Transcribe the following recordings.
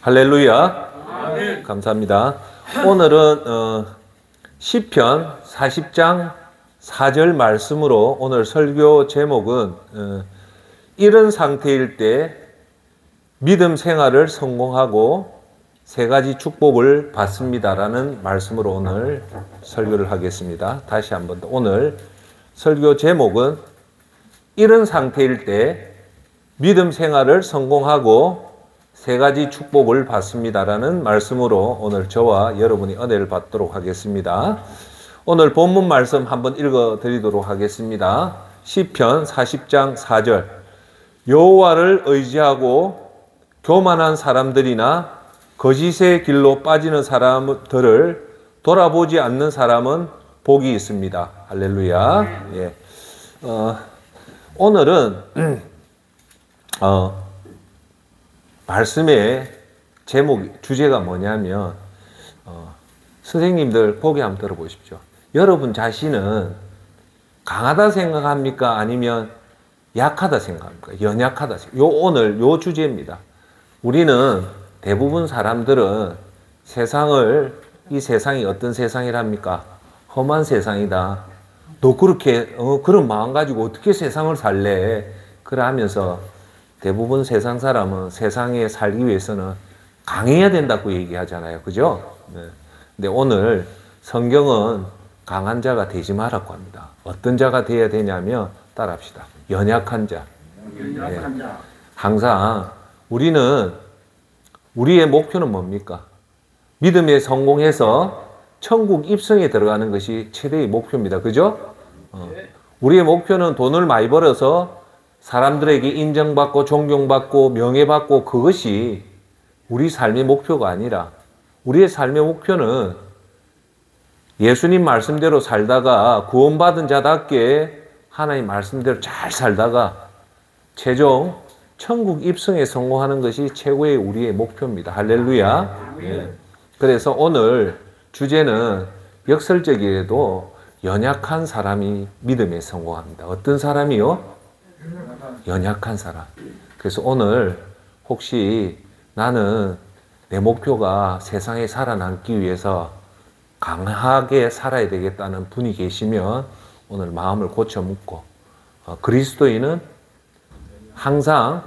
할렐루야. 아멘. 감사합니다. 오늘은 시편 40장 4절 말씀으로 오늘 설교 제목은 이런 상태일 때 믿음 생활을 성공하고 세 가지 축복을 받습니다라는 말씀으로 오늘 설교를 하겠습니다. 다시 한번 더. 오늘 설교 제목은 이런 상태일 때 믿음 생활을 성공하고 세 가지 축복을 받습니다라는 말씀으로 오늘 저와 여러분이 은혜를 받도록 하겠습니다. 오늘 본문 말씀 한번 읽어 드리도록 하겠습니다. 시편 40장 4절. 여호와를 의지하고 교만한 사람들이나 거짓의 길로 빠지는 사람들을 돌아보지 않는 사람은 복이 있습니다. 할렐루야. 예. 오늘은 말씀의 주제가 뭐냐면 선생님들 보기 한번 들어보십시오. 여러분 자신은 강하다 생각합니까? 아니면 약하다 생각합니까? 연약하다 생각합니까? 오늘 요 주제입니다. 우리는 대부분 사람들은 이 세상이 어떤 세상이랍니까? 험한 세상이다. 너 그렇게 그런 마음 가지고 어떻게 세상을 살래? 그래 하면서 대부분 세상 사람은 세상에 살기 위해서는 강해야 된다고 얘기하잖아요. 그죠? 네. 근데 오늘 성경은 강한 자가 되지 말라고 합니다. 어떤 자가 되어야 되냐면 따라합시다. 연약한 자. 네. 항상 우리의 목표는 뭡니까? 믿음에 성공해서 천국 입성에 들어가는 것이 최대의 목표입니다. 그죠? 우리의 목표는 돈을 많이 벌어서 사람들에게 인정받고 존경받고 명예받고 그것이 우리 삶의 목표가 아니라 우리의 삶의 목표는 예수님 말씀대로 살다가 구원받은 자답게 하나님 말씀대로 잘 살다가 최종 천국 입성에 성공하는 것이 최고의 우리의 목표입니다. 할렐루야. 예. 그래서 오늘 주제는 역설적이라도 연약한 사람이 믿음에 성공합니다. 어떤 사람이요? 연약한 사람. 그래서 오늘 혹시 나는 내 목표가 세상에 살아남기 위해서 강하게 살아야 되겠다는 분이 계시면 오늘 마음을 고쳐 묻고 그리스도인은 항상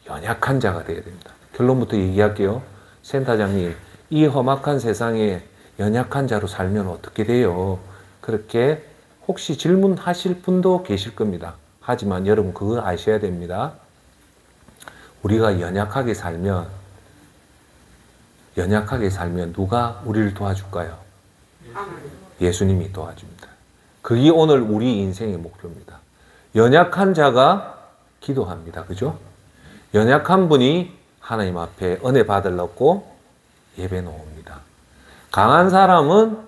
연약한 자가 되어야 됩니다. 결론부터 얘기할게요. 센터장님, 이 험악한 세상에 연약한 자로 살면 어떻게 돼요? 그렇게 혹시 질문하실 분도 계실 겁니다. 하지만 여러분 그거 아셔야 됩니다. 우리가 연약하게 살면 누가 우리를 도와줄까요? 예수님이 도와줍니다. 그게 오늘 우리 인생의 목표입니다. 연약한 자가 기도합니다. 그죠? 연약한 분이 하나님 앞에 은혜 받으려고 예배 놓습니다. 강한 사람은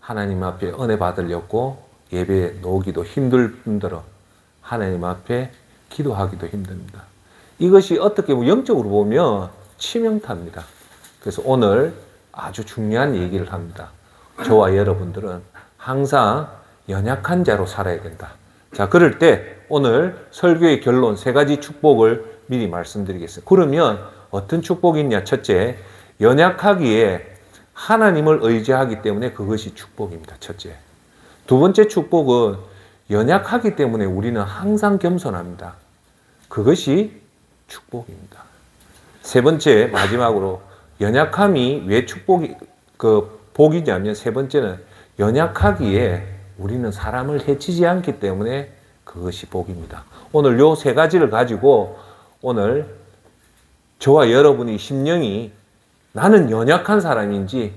하나님 앞에 은혜 받으려고 예배 놓기도 힘들 뿐더러 하나님 앞에 기도하기도 힘듭니다. 이것이 어떻게 영적으로 보면 치명타입니다. 그래서 오늘 아주 중요한 얘기를 합니다. 저와 여러분들은 항상 연약한 자로 살아야 된다. 자, 그럴 때 오늘 설교의 결론 세 가지 축복을 미리 말씀드리겠습니다. 그러면 어떤 축복이 있냐? 첫째, 연약하기에 하나님을 의지하기 때문에 그것이 축복입니다. 첫째. 두 번째 축복은 연약하기 때문에 우리는 항상 겸손합니다. 그것이 축복입니다. 세 번째, 마지막으로 연약함이 왜 복이냐면 세 번째는 연약하기에 우리는 사람을 해치지 않기 때문에 그것이 복입니다. 오늘 요 세 가지를 가지고 오늘 저와 여러분이 심령이 나는 연약한 사람인지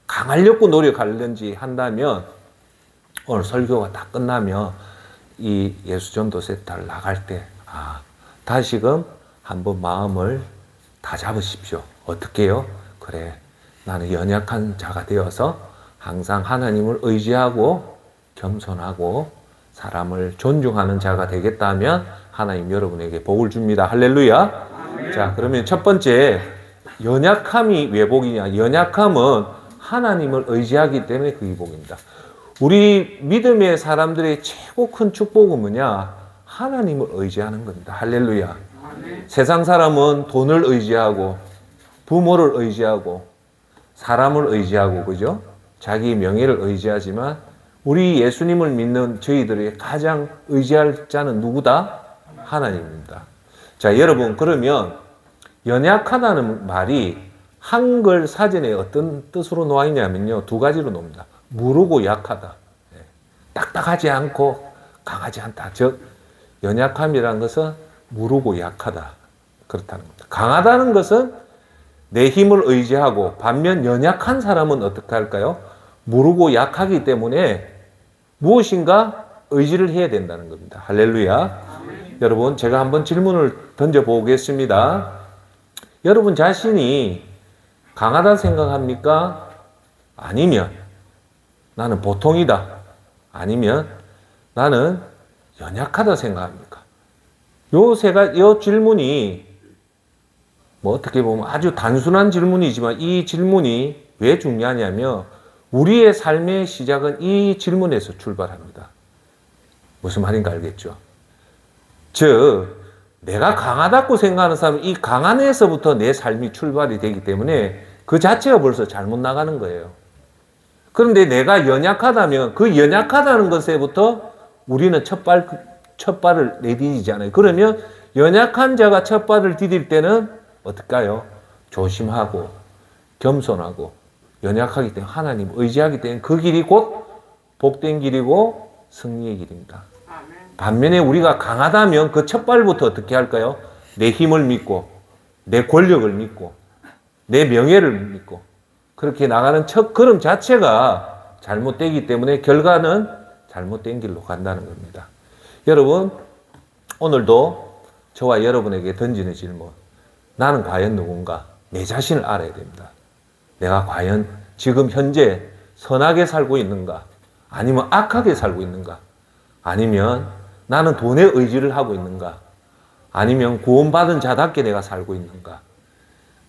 강하려고 노력하는지 한다면 오늘 설교가 다 끝나면 이 예수전도센터를 나갈 때 다시금 한번 마음을 다 잡으십시오. 어떻게 해요? 그래, 나는 연약한 자가 되어서 항상 하나님을 의지하고 겸손하고 사람을 존중하는 자가 되겠다면 하나님 여러분에게 복을 줍니다. 할렐루야. 자, 그러면 첫 번째, 연약함이 왜 복이냐? 연약함은 하나님을 의지하기 때문에 그게 복입니다. 우리 믿음의 사람들의 최고 큰 축복은 뭐냐? 하나님을 의지하는 겁니다. 할렐루야. 세상 사람은 돈을 의지하고 부모를 의지하고 사람을 의지하고 그죠? 자기 명예를 의지하지만 우리 예수님을 믿는 저희들의 가장 의지할 자는 누구다? 하나님입니다. 자, 여러분 그러면 연약하다는 말이 한글 사전에 어떤 뜻으로 놓아 있냐면요. 두 가지로 놓습니다. 무르고 약하다. 딱딱하지 않고 강하지 않다. 즉 연약함이라는 것은 무르고 약하다. 그렇다는 겁니다. 강하다는 것은 내 힘을 의지하고 반면 연약한 사람은 어떻게 할까요? 무르고 약하기 때문에 무엇인가 의지를 해야 된다는 겁니다. 할렐루야. 여러분 제가 한번 질문을 던져보겠습니다. 여러분 자신이 강하다 생각합니까? 아니면 나는 보통이다. 아니면 나는 연약하다 생각합니까? 요 질문이 뭐 어떻게 보면 아주 단순한 질문이지만 이 질문이 왜 중요하냐면 우리의 삶의 시작은 이 질문에서 출발합니다. 무슨 말인가 알겠죠? 즉 내가 강하다고 생각하는 사람은 이 강한에서부터 내 삶이 출발이 되기 때문에 그 자체가 벌써 잘못 나가는 거예요. 그런데 내가 연약하다면 그 연약하다는 것에부터 우리는 첫 발을 내디디잖아요. 그러면 연약한 자가 첫 발을 디딜 때는 어떨까요? 조심하고 겸손하고 연약하기 때문에 하나님 의지하기 때문에 그 길이 곧 복된 길이고 승리의 길입니다. 반면에 우리가 강하다면 그 첫 발부터 어떻게 할까요? 내 힘을 믿고 내 권력을 믿고 내 명예를 믿고 그렇게 나가는 첫 걸음 자체가 잘못되기 때문에 결과는 잘못된 길로 간다는 겁니다. 여러분 오늘도 저와 여러분에게 던지는 질문, 나는 과연 누군가? 내 자신을 알아야 됩니다. 내가 과연 지금 현재 선하게 살고 있는가? 아니면 악하게 살고 있는가? 아니면 나는 돈에 의지를 하고 있는가? 아니면 구원받은 자답게 내가 살고 있는가?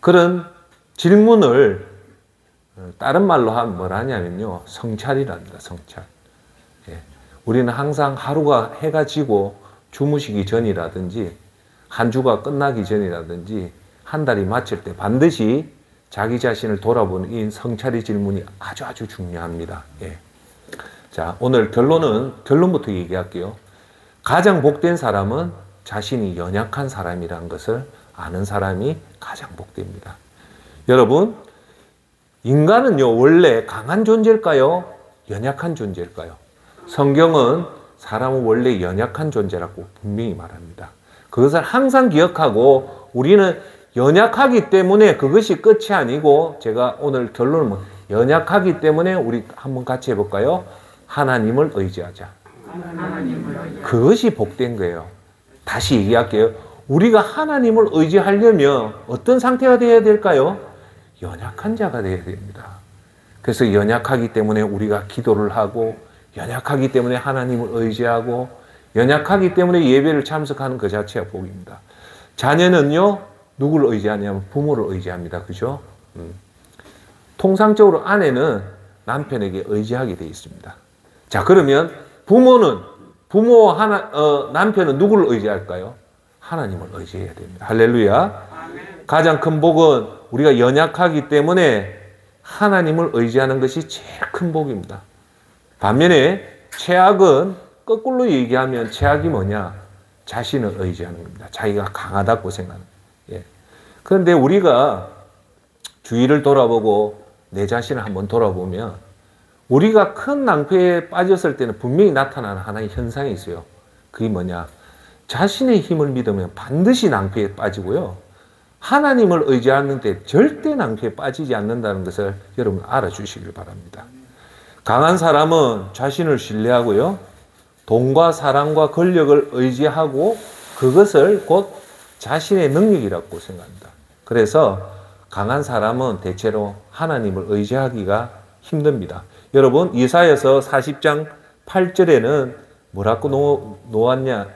그런 질문을 다른 말로 하면 뭐라냐면요. 성찰이랍니다. 성찰. 예. 우리는 항상 하루가 해가 지고 주무시기 전이라든지 한 주가 끝나기 전이라든지 한 달이 마칠 때 반드시 자기 자신을 돌아보는 이 성찰의 질문이 아주 중요합니다. 예. 자, 오늘 결론부터 얘기할게요. 가장 복된 사람은 자신이 연약한 사람이라는 것을 아는 사람이 가장 복됩니다. 여러분, 인간은요, 원래 강한 존재일까요? 연약한 존재일까요? 성경은 사람은 원래 연약한 존재라고 분명히 말합니다. 그것을 항상 기억하고 우리는 연약하기 때문에 그것이 끝이 아니고 제가 오늘 결론은 연약하기 때문에 우리 한번 같이 해볼까요? 하나님을 의지하자. 그것이 복된 거예요. 다시 얘기할게요. 우리가 하나님을 의지하려면 어떤 상태가 되어야 될까요? 연약한 자가 되어야 됩니다. 그래서 연약하기 때문에 우리가 기도를 하고 연약하기 때문에 하나님을 의지하고 연약하기 때문에 예배를 참석하는 그 자체가 복입니다. 자녀는요, 누구를 의지하냐면 부모를 의지합니다. 그죠? 통상적으로 아내는 남편에게 의지하게 되어 있습니다. 자, 그러면 남편은 누구를 의지할까요? 하나님을 의지해야 됩니다. 할렐루야. 가장 큰 복은 우리가 연약하기 때문에 하나님을 의지하는 것이 제일 큰 복입니다. 반면에 최악은 거꾸로 얘기하면 최악이 뭐냐? 자신을 의지하는 겁니다. 자기가 강하다고 생각하는. 예. 그런데 우리가 주위를 돌아보고 내 자신을 한번 돌아보면 우리가 큰 낭패에 빠졌을 때는 분명히 나타나는 하나의 현상이 있어요. 그게 뭐냐? 자신의 힘을 믿으면 반드시 낭패에 빠지고요. 하나님을 의지하는데 절대 낭패에 빠지지 않는다는 것을 여러분 알아주시길 바랍니다. 강한 사람은 자신을 신뢰하고요. 돈과 사랑과 권력을 의지하고 그것을 곧 자신의 능력이라고 생각합니다. 그래서 강한 사람은 대체로 하나님을 의지하기가 힘듭니다. 여러분 이사야서 40장 8절에는 뭐라고 놓았냐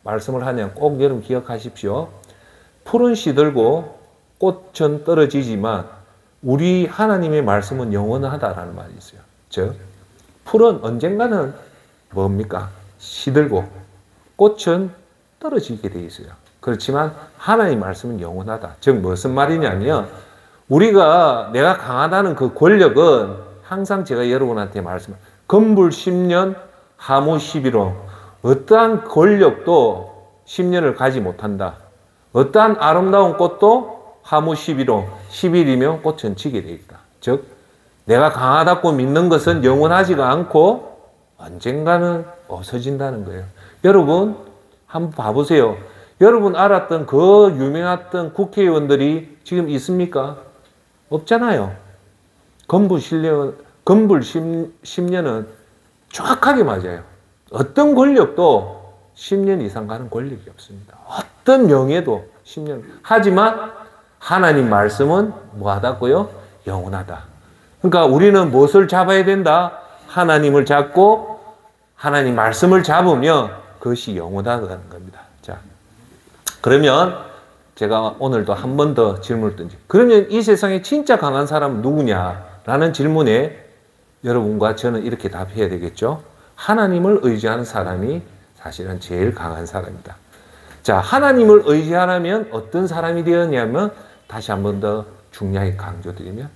말씀을 하냐 꼭 여러분 기억하십시오. 풀은 시들고 꽃은 떨어지지만 우리 하나님의 말씀은 영원하다라는 말이 있어요. 즉 풀은 언젠가는 뭡니까? 시들고 꽃은 떨어지게 돼 있어요. 그렇지만 하나님의 말씀은 영원하다. 즉 무슨 말이냐면 내가 강하다는 그 권력은 항상 제가 여러분한테 건불 10년, 하무 11호. 어떠한 권력도 10년을 가지 못한다. 어떠한 아름다운 꽃도 하무 11호, 10일이면 꽃은 지게 되어 있다. 즉, 내가 강하다고 믿는 것은 영원하지가 않고 언젠가는 없어진다는 거예요. 여러분, 한번 봐보세요. 여러분 알았던 그 유명했던 국회의원들이 지금 있습니까? 없잖아요. 건불 10년은 정확하게 맞아요. 어떤 권력도 10년 이상 가는 권력이 없습니다. 어떤 명예도 10년. 하지만 하나님 말씀은 뭐하다고요? 영원하다. 그러니까 우리는 무엇을 잡아야 된다? 하나님을 잡고 하나님 말씀을 잡으면 그것이 영원하다는 겁니다. 자, 그러면 제가 오늘도 한 번 더 질문을 던지. 그러면 이 세상에 진짜 강한 사람은 누구냐라는 질문에 여러분과 저는 이렇게 답해야 되겠죠. 하나님을 의지하는 사람이 사실은 제일 강한 사람이다. 자, 하나님을 의지하려면 어떤 사람이 되었냐면 다시 한 번 더 중요하게 강조드리면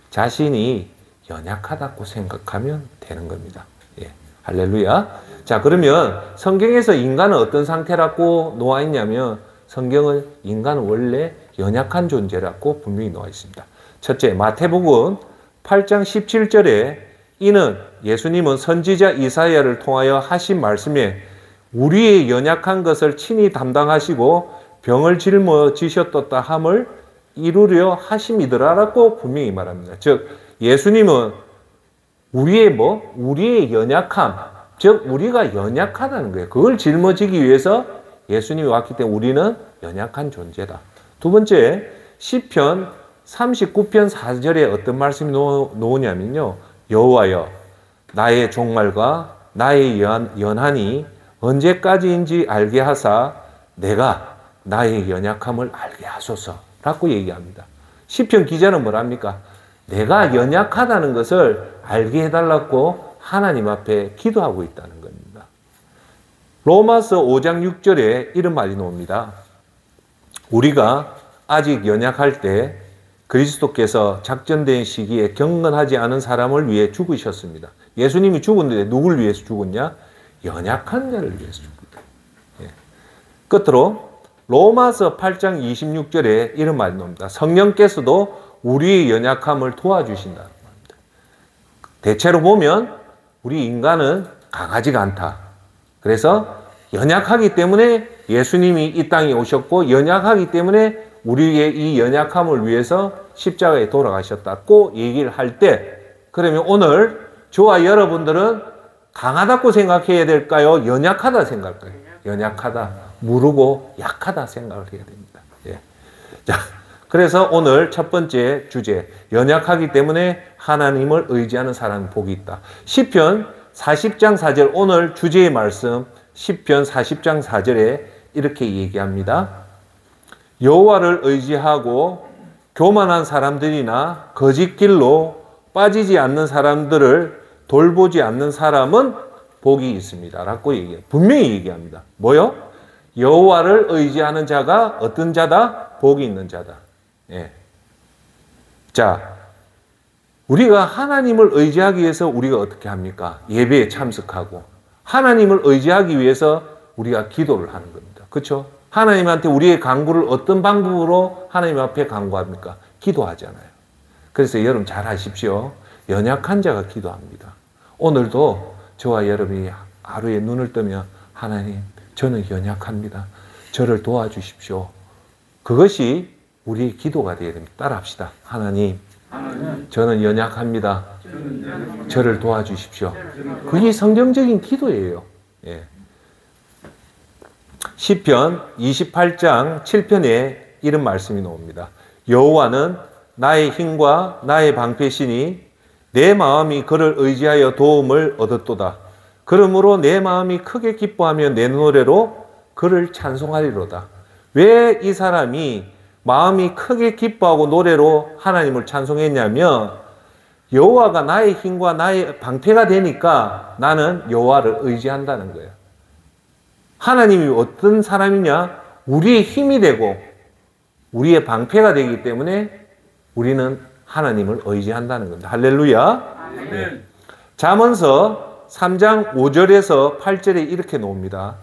자신이 연약하다고 생각하면 되는 겁니다. 예, 할렐루야. 자, 그러면 성경에서 인간은 어떤 상태라고 놓아 있냐면 성경은 인간은 원래 연약한 존재라고 분명히 놓아 있습니다. 첫째, 마태복음 8장 17절에 이는 예수님은 선지자 이사야를 통하여 하신 말씀에 우리의 연약한 것을 친히 담당하시고 병을 짊어지셨도다 함을 이루려 하심이더라라고 분명히 말합니다. 즉 예수님은 우리의 연약함, 즉 우리가 연약하다는 거예요. 그걸 짊어지기 위해서 예수님이 왔기 때문에 우리는 연약한 존재다. 두 번째, 시편 39편 4절에 어떤 말씀이 놓으냐면요. 여호와여 나의 종말과 나의 연한이 언제까지인지 알게 하사 내가 나의 연약함을 알게 하소서라고 얘기합니다. 시편 기자는 뭐랍니까? 내가 연약하다는 것을 알게 해달라고 하나님 앞에 기도하고 있다는 겁니다. 로마서 5장 6절에 이런 말이 나옵니다. 우리가 아직 연약할 때 그리스도께서 작전된 시기에 경건하지 않은 사람을 위해 죽으셨습니다. 예수님이 죽었는데 누굴 위해서 죽었냐? 연약한 자를 위해서 죽었다. 예. 끝으로 로마서 8장 26절에 이런 말이 나옵니다. 성령께서도 우리의 연약함을 도와주신다는 겁니다. 대체로 보면 우리 인간은 강하지가 않다. 그래서 연약하기 때문에 예수님이 이 땅에 오셨고 연약하기 때문에 우리의 이 연약함을 위해서 십자가에 돌아가셨다고 얘기를 할 때 그러면 오늘 저와 여러분들은 강하다고 생각해야 될까요? 연약하다 생각할까요? 연약하다, 무르고 약하다 생각을 해야 됩니다. 예. 자, 그래서 오늘 첫 번째 주제, 연약하기 때문에 하나님을 의지하는 사람은 복이 있다. 시편 40장 4절, 오늘 주제의 말씀 시편 40장 4절에 이렇게 얘기합니다. 여호와를 의지하고 교만한 사람들이나 거짓 길로 빠지지 않는 사람들을 돌보지 않는 사람은 복이 있습니다. 라고 얘기해요. 분명히 얘기합니다. 뭐요? 여호와를 의지하는 자가 어떤 자다? 복이 있는 자다. 예. 자, 우리가 하나님을 의지하기 위해서 우리가 어떻게 합니까? 예배에 참석하고 하나님을 의지하기 위해서 우리가 기도를 하는 겁니다. 그렇죠? 하나님한테 우리의 간구를 어떤 방법으로 하나님 앞에 간구합니까? 기도하잖아요. 그래서 여러분 잘 하십시오. 연약한 자가 기도합니다. 오늘도 저와 여러분이 하루에 눈을 뜨면 하나님, 저는 연약합니다. 저를 도와주십시오. 그것이 우리의 기도가 되어야 됩니다. 따라합시다. 하나님, 저는 연약합니다. 저를 도와주십시오. 그게 성경적인 기도예요. 예. 시편 28장 7편에 이런 말씀이 나옵니다. 여호와는 나의 힘과 나의 방패시니 내 마음이 그를 의지하여 도움을 얻었도다. 그러므로 내 마음이 크게 기뻐하며 내 노래로 그를 찬송하리로다. 왜 이 사람이 마음이 크게 기뻐하고 노래로 하나님을 찬송했냐면 여호와가 나의 힘과 나의 방패가 되니까 나는 여호와를 의지한다는 거예요. 하나님이 어떤 사람이냐? 우리의 힘이 되고 우리의 방패가 되기 때문에 우리는 하나님을 의지한다는 겁니다. 할렐루야. 네. 잠언서 3장 5절에서 8절에 이렇게 나옵니다.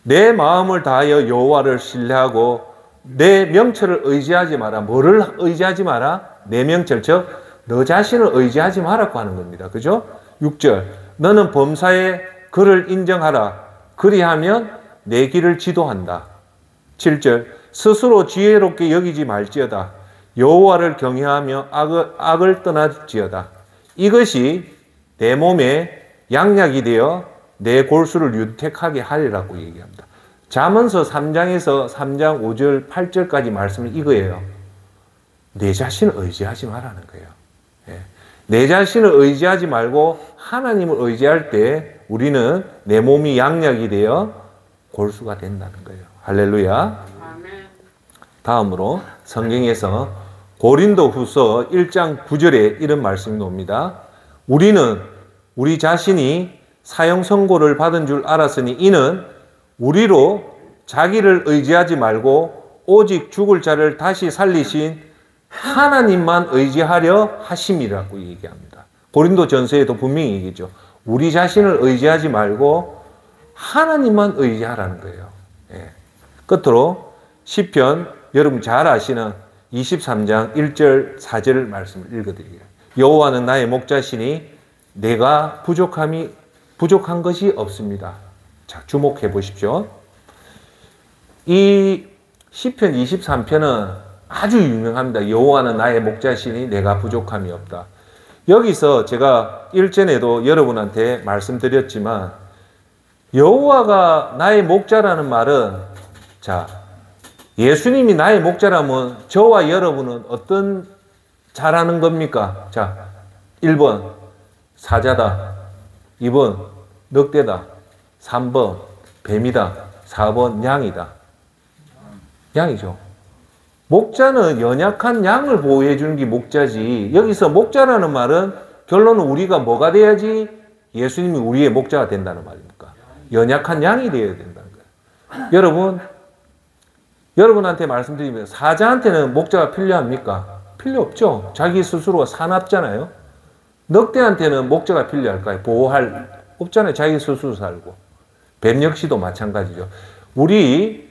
내 마음을 다하여 여호와를 신뢰하고 내 명철을 의지하지 마라. 뭐를 의지하지 마라? 내 명철, 즉 너 자신을 의지하지 마라고 하는 겁니다. 그죠? 6절 너는 범사에 그를 인정하라. 그리하면 내 길을 지도한다. 7절 스스로 지혜롭게 여기지 말지어다. 여호와를 경외하며 악을 떠날지어다. 이것이 내 몸에 양약이 되어 내 골수를 윤택하게 하리라고 얘기합니다. 잠언서 3장에서 3장 5절 8절까지 말씀은 이거예요. 내 자신을 의지하지 말라는 거예요. 예. 내 자신을 의지하지 말고 하나님을 의지할 때 우리는 내 몸이 양약이 되어 골수가 된다는 거예요. 할렐루야. 다음으로 성경에서 고린도 후서 1장 9절에 이런 말씀이 나옵니다. 우리는 우리 자신이 사형 선고를 받은 줄 알았으니 이는 우리로 자기를 의지하지 말고 오직 죽을 자를 다시 살리신 하나님만 의지하려 하심이라고 얘기합니다. 고린도 전서에도 분명히 얘기죠. 우리 자신을 의지하지 말고 하나님만 의지하라는 거예요. 예. 끝으로 시편 여러분 잘 아시는 23장 1절 4절 말씀을 읽어드리게요. 여호와는 나의 목자시니 내가 부족한 것이 없습니다. 자, 주목해 보십시오. 이 시편 23편은 아주 유명합니다. 여호와는 나의 목자시니 내가 부족함이 없다. 여기서 제가 일전에도 여러분한테 말씀드렸지만 여호와가 나의 목자라는 말은 자 예수님이 나의 목자라면 저와 여러분은 어떤 자라는 겁니까? 자 1번 사자다. 2번 늑대다. 3번 뱀이다. 4번 양이다. 양이죠. 목자는 연약한 양을 보호해 주는 게 목자지. 여기서 목자라는 말은 결론은 우리가 뭐가 돼야지 예수님이 우리의 목자가 된다는 말입니까? 연약한 양이 되어야 된다는 거예요. 여러분한테 말씀드리면 사자한테는 목자가 필요합니까? 필요 없죠. 자기 스스로가 사납잖아요. 늑대한테는 목자가 필요할까요? 보호할 없잖아요. 자기 스스로 살고. 뱀 역시도 마찬가지죠. 우리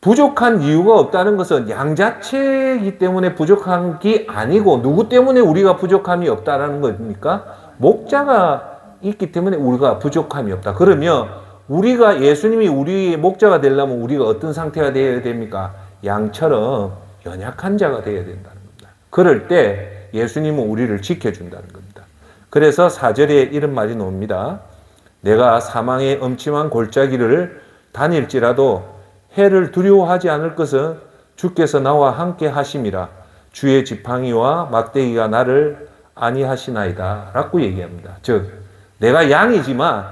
부족한 이유가 없다는 것은 양 자체이기 때문에 부족한 게 아니고 누구 때문에 우리가 부족함이 없다라는 겁니까? 목자가 있기 때문에 우리가 부족함이 없다. 그러면 우리가 예수님이 우리의 목자가 되려면 우리가 어떤 상태가 되어야 됩니까? 양처럼 연약한 자가 되어야 된다는 겁니다. 그럴 때 예수님은 우리를 지켜준다는 겁니다. 그래서 4절에 이런 말이 나옵니다. 내가 사망의 엄침한 골짜기를 다닐지라도 해를 두려워하지 않을 것은 주께서 나와 함께 하심이라. 주의 지팡이와 막대기가 나를 안위하시나이다 라고 얘기합니다. 즉 내가 양이지만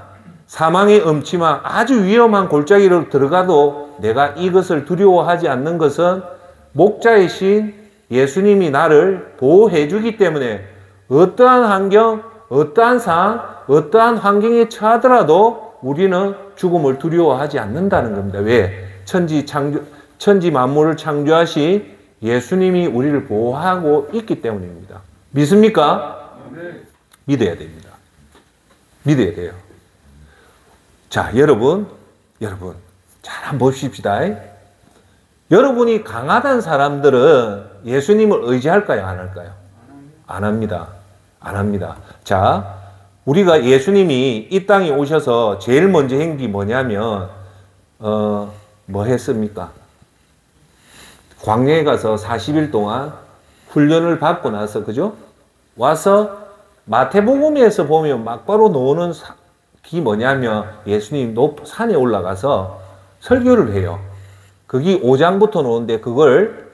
사망의 엄침한 아주 위험한 골짜기로 들어가도 내가 이것을 두려워하지 않는 것은 목자이신 예수님이 나를 보호해 주기 때문에 어떠한 환경, 어떠한 상황, 어떠한 환경에 처하더라도 우리는 죽음을 두려워하지 않는다는 겁니다. 왜? 천지 만물을 창조하신 예수님이 우리를 보호하고 있기 때문입니다. 믿습니까? 믿어야 됩니다. 믿어야 돼요. 자, 여러분 잘 한번 보십시다. 여러분이 강하다는 사람들은 예수님을 의지할까요? 안 할까요? 안 합니다. 안 합니다. 자, 우리가 예수님이 이 땅에 오셔서 제일 먼저 한 게 뭐냐면 뭐 했습니까? 광야에 가서 40일 동안 훈련을 받고 나서 그죠? 와서 마태복음에서 보면 막바로 나오는 게 뭐냐면 예수님 산에 올라가서 설교를 해요. 그게 5장부터 나오는데 그걸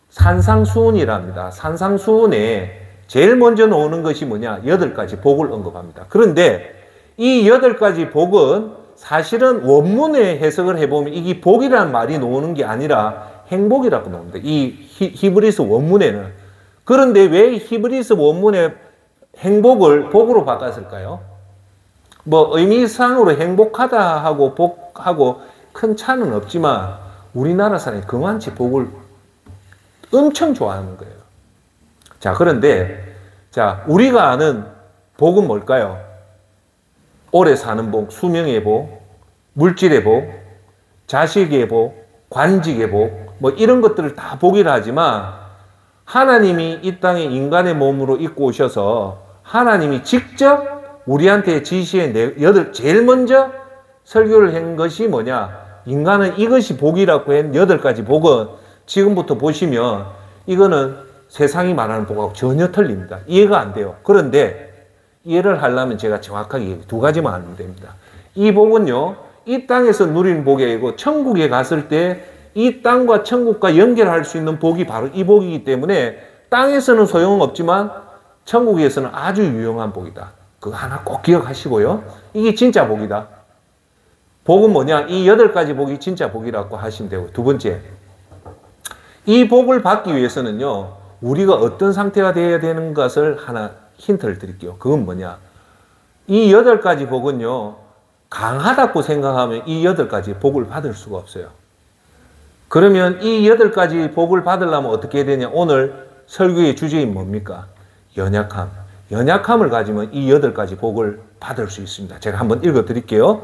산상수훈이랍니다. 산상수훈에 제일 먼저 나오는 것이 뭐냐? 8가지 복을 언급합니다. 그런데 이 8가지 복은 사실은 원문에 해석을 해보면 이게 복이라는 말이 나오는 게 아니라 행복이라고 나옵니다. 이 히브리서 원문에는. 그런데 왜 히브리서 원문에 행복을 복으로 바꿨을까요? 뭐 의미상으로 행복하다 하고 복하고 큰 차는 없지만 우리나라 사람이 그만치 복을 엄청 좋아하는 거예요. 자, 그런데 자, 우리가 아는 복은 뭘까요? 오래 사는 복, 수명의 복, 물질의 복, 자식의 복, 관직의 복, 뭐 이런 것들을 다 복이라 하지만 하나님이 이 땅에 인간의 몸으로 입고 오셔서 하나님이 직접 우리한테 지시해 제일 먼저 설교를 한 것이 뭐냐? 인간은 이것이 복이라고 한 8가지 복은 지금부터 보시면 이거는 세상이 말하는 복하고 전혀 틀립니다. 이해가 안 돼요. 그런데 이해를 하려면 제가 정확하게 2가지만 하면 됩니다. 이 복은요, 이 땅에서 누리는 복이 아니고 천국에 갔을 때 이 땅과 천국과 연결할 수 있는 복이 바로 이 복이기 때문에 땅에서는 소용없지만 천국에서는 아주 유용한 복이다. 그거 하나 꼭 기억하시고요. 이게 진짜 복이다. 복은 뭐냐? 이 8가지 복이 진짜 복이라고 하시면 되고, 2번째, 이 복을 받기 위해서는요, 우리가 어떤 상태가 되어야 되는 것을 하나 힌트를 드릴게요. 그건 뭐냐? 이 8가지 복은요, 강하다고 생각하면 이 8가지 복을 받을 수가 없어요. 그러면 이 8가지 복을 받으려면 어떻게 해야 되냐? 오늘 설교의 주제인 뭡니까? 연약함. 연약함을 가지면 이 8가지 복을 받을 수 있습니다. 제가 한번 읽어 드릴게요.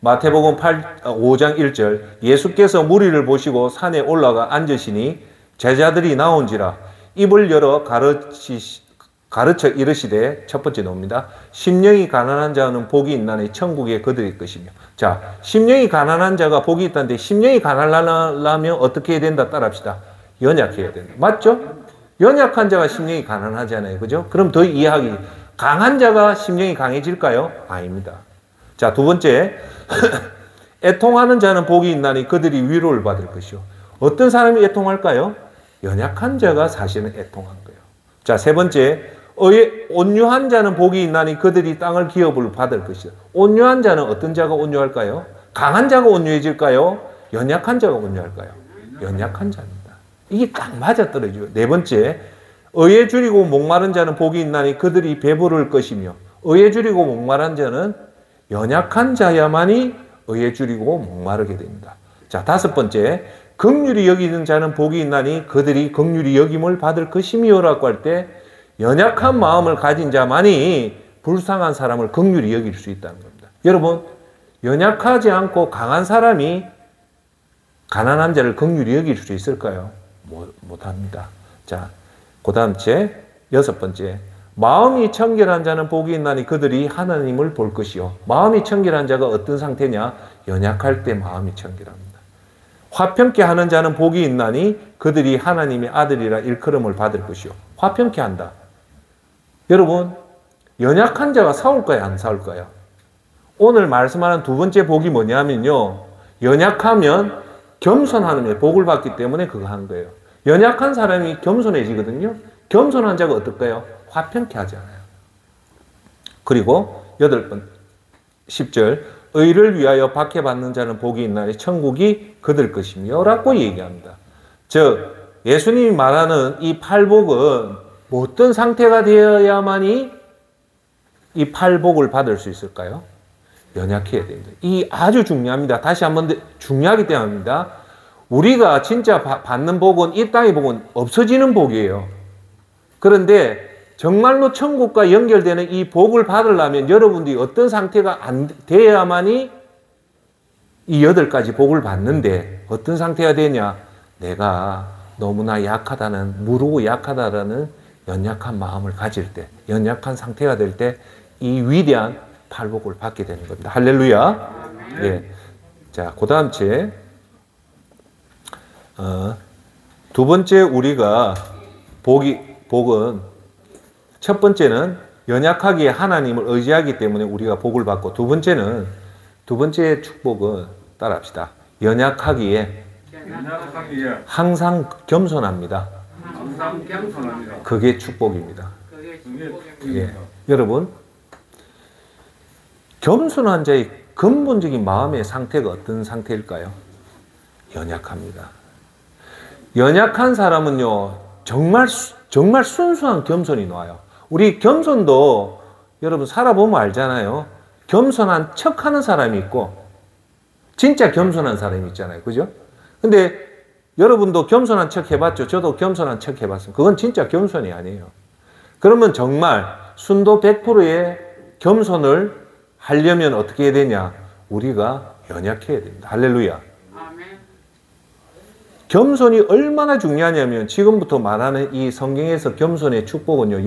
마태복음 5장 1절, 예수께서 무리를 보시고 산에 올라가 앉으시니 제자들이 나온지라 입을 열어 가르쳐 이르시되, 첫 번째 나옵니다. 심령이 가난한 자는 복이 있나니 천국에 그들의 것이며. 자, 심령이 가난한 자가 복이 있다는데 심령이 가난하려면 어떻게 해야 된다? 따라합시다. 연약해야 된다. 맞죠? 연약한 자가 심령이 가난하잖아요. 그죠? 그럼 더 이해하기, 강한 자가 심령이 강해질까요? 아닙니다. 자, 2번째, 애통하는 자는 복이 있나니 그들이 위로를 받을 것이요. 어떤 사람이 애통할까요? 연약한 자가 사실은 애통한 거예요. 자, 3번째, 온유한 자는 복이 있나니 그들이 땅을 기업을 받을 것이다. 온유한 자는 어떤 자가 온유할까요? 강한 자가 온유해질까요? 연약한 자가 온유할까요? 연약한 자입니다. 이게 딱 맞아떨어져요. 4번째, 의에 줄이고 목마른 자는 복이 있나니 그들이 배부를 것이며. 의에 줄이고 목마른 자는 연약한 자야만이 의에 줄이고 목마르게 됩니다. 자, 5번째, 긍휼히 여기는 자는 복이 있나니 그들이 긍휼히 여김을 받을 것이며라고 할 때 연약한 마음을 가진 자만이 불쌍한 사람을 긍휼히 여길 수 있다는 겁니다. 여러분, 연약하지 않고 강한 사람이 가난한 자를 긍휼히 여길 수 있을까요? 못합니다. 자, 그 다음 6번째, 마음이 청결한 자는 복이 있나니 그들이 하나님을 볼 것이요. 마음이 청결한 자가 어떤 상태냐? 연약할 때 마음이 청결합니다. 화평케 하는 자는 복이 있나니 그들이 하나님의 아들이라 일컬음을 받을 것이요. 화평케 한다. 여러분, 연약한 자가 싸울까요? 안 싸울까요? 오늘 말씀하는 2번째 복이 뭐냐면요, 연약하면 겸손하는 복을 받기 때문에 그거 한 거예요. 연약한 사람이 겸손해지거든요. 겸손한 자가 어떨까요? 화평케 하잖아요. 그리고 8번, 10절, 의를 위하여 박해받는 자는 복이 있나니 천국이 그들 것이며 라고 얘기합니다. 즉, 예수님이 말하는 이 8복은 어떤 상태가 되어야만이 이 8복을 받을 수 있을까요? 연약해야 됩니다. 이 아주 중요합니다. 다시 한번 중요하기 때문입니다. 우리가 진짜 받는 복은, 이 땅의 복은 없어지는 복이에요. 그런데 정말로 천국과 연결되는 이 복을 받으려면 여러분들이 어떤 상태가 안 돼야만이 이 8가지 복을 받는데, 어떤 상태가 되냐? 내가 너무나 약하다는, 무르고 약하다라는 연약한 마음을 가질 때, 연약한 상태가 될 때 이 위대한 8복을 받게 되는 겁니다. 할렐루야. 예. 자, 그 다음 째, 2번째 우리가 복은, 첫 번째는 연약하기에 하나님을 의지하기 때문에 우리가 복을 받고, 두 번째 축복은 따라합시다. 연약하기에 항상 겸손합니다. 그게 축복입니다. 예. 여러분, 겸손한 자의 근본적인 마음의 상태가 어떤 상태일까요? 연약합니다. 연약한 사람은요, 정말 순수한 겸손이 나와요. 우리 겸손도 여러분 살아보면 알잖아요. 겸손한 척 하는 사람이 있고 진짜 겸손한 사람이 있잖아요. 그죠? 근데 여러분도 겸손한 척 해봤죠? 저도 겸손한 척 해봤습니다. 그건 진짜 겸손이 아니에요. 그러면 정말 순도 100%의 겸손을 하려면 어떻게 해야 되냐? 우리가 연약해야 됩니다. 할렐루야. 겸손이 얼마나 중요하냐면 지금부터 말하는 이 성경에서 겸손의 축복은요.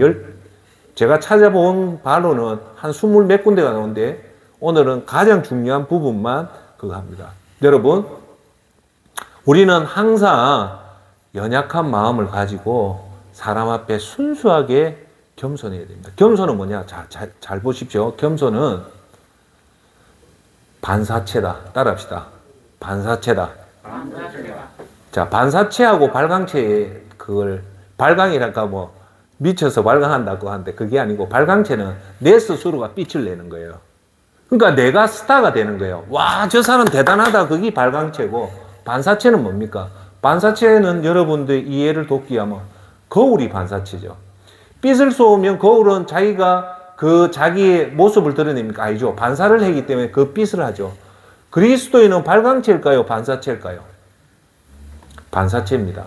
제가 찾아본 바로는 한 20몇 군데가 나오는데 오늘은 가장 중요한 부분만 그거 합니다. 여러분, 우리는 항상 연약한 마음을 가지고 사람 앞에 순수하게 겸손해야 됩니다. 겸손은 뭐냐? 잘 보십시오. 겸손은 반사체다. 따라합시다. 반사체다. 자, 반사체하고 발광체의 그걸 발광이랄까 뭐 미쳐서 발광한다고 하는데 그게 아니고 발광체는 내 스스로가 빛을 내는 거예요. 그러니까 내가 스타가 되는 거예요. 와, 저 사람 대단하다. 그게 발광체고 반사체는 뭡니까? 반사체는 여러분들 이해를 돕기 위하면 거울이 반사체죠. 빛을 쏘면 거울은 자기가 그 자기의 모습을 드러냅니까? 아니죠. 반사를 하기 때문에 그 빛을 하죠. 그리스도인은 발광체일까요? 반사체일까요? 반사체입니다.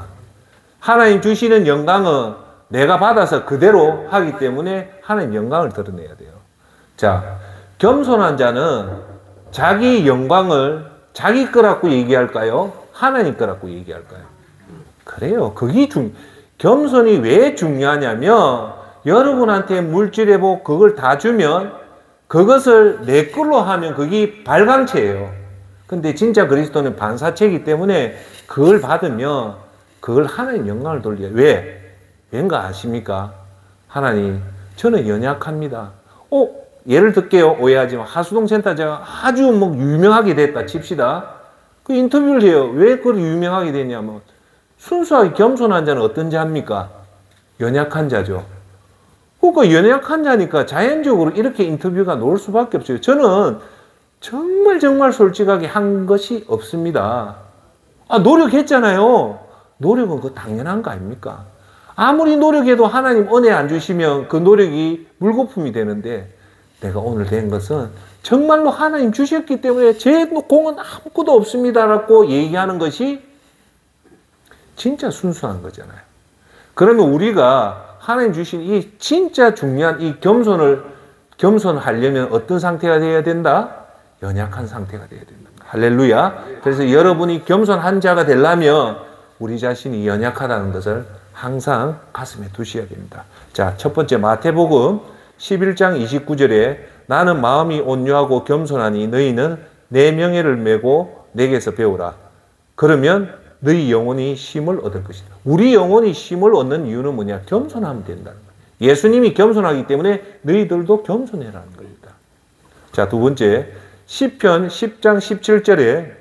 하나님 주시는 영광은 내가 받아서 그대로 하기 때문에 하나님 영광을 드러내야 돼요. 자, 겸손한 자는 자기 영광을 자기 거라고 얘기할까요? 하나님 거라고 얘기할까요? 그래요. 겸손이 왜 중요하냐면 여러분한테 물질해보 그걸 다 주면 그것을 내 걸로 하면 그게 발광체예요. 근데 진짜 그리스도는 반사체이기 때문에 그걸 받으면 그걸 하나님 영광을 돌려요. 왜? 왠가 아십니까? 하나님, 저는 연약합니다. 예를 들게요. 오해하지 마. 하수동 센터장가 아주 뭐 유명하게 됐다 칩시다. 그 인터뷰를 해요. 왜 그걸 유명하게 됐냐면 순수하게 겸손한 자는 어떤 자입니까? 연약한 자죠. 그러니까 연약한 자니까 자연적으로 이렇게 인터뷰가 나올 수밖에 없어요. 저는 정말 솔직하게 한 것이 없습니다. 노력했잖아요. 노력은 그거 당연한 거 아닙니까? 아무리 노력해도 하나님 은혜 안 주시면 그 노력이 물거품이 되는데 내가 오늘 된 것은 정말로 하나님 주셨기 때문에 제 공은 아무것도 없습니다라고 얘기하는 것이 진짜 순수한 거잖아요. 그러면 우리가 하나님 주신 이 진짜 중요한 이 겸손하려면 어떤 상태가 되어야 된다? 연약한 상태가 되어야 된다. 할렐루야. 그래서 여러분이 겸손한 자가 되려면 우리 자신이 연약하다는 것을 항상 가슴에 두셔야 됩니다. 자, 첫 번째 마태복음 11장 29절에 나는 마음이 온유하고 겸손하니 너희는 내 명예를 메고 내게서 배우라. 그러면 너희 영혼이 쉼을 얻을 것이다. 우리 영혼이 쉼을 얻는 이유는 뭐냐? 겸손하면 된다는 거예요. 예수님이 겸손하기 때문에 너희들도 겸손해라는 겁니다. 자, 두 번째 시편 10장 17절에